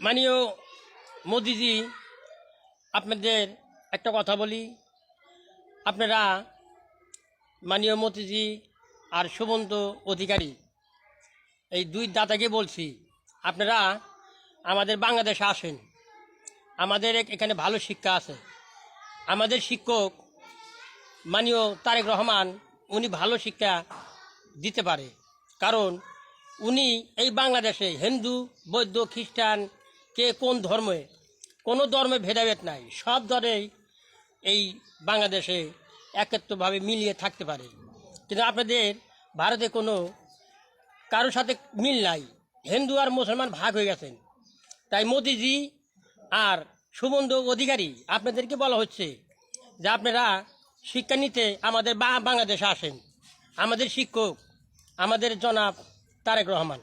মাননীয় মোদিজি, আপনাদের একটা কথা বলি। আপনারা মাননীয় মোদিজি আর শুভেন্দু অধিকারী, এই দুই দাতাকে বলছি, আপনারা আমাদের বাংলাদেশে আসেন। আমাদের এখানে ভালো শিক্ষা আছে। আমাদের শিক্ষক মাননীয় তারেক রহমান, উনি ভালো শিক্ষা দিতে পারে। কারণ উনি এই বাংলাদেশে হিন্দু, বৌদ্ধ, খ্রিস্টান, কে কোন ধর্মে, কোনো ধর্মে ভেদাভেদ নাই। সব ধরেই এই বাংলাদেশে একত্রভাবে মিলিয়ে থাকতে পারে। কিন্তু আপনাদের ভারতে কোনো কারোর সাথে মিল নাই। হিন্দু আর মুসলমান ভাগ হয়ে গেছেন। তাই মোদিজি আর শুভেন্দু অধিকারী, আপনাদেরকে বলা হচ্ছে যে আপনারা শিক্ষা নিতে আমাদের বাংলাদেশে আসেন। আমাদের শিক্ষক আমাদের জনাব তারেক রহমান।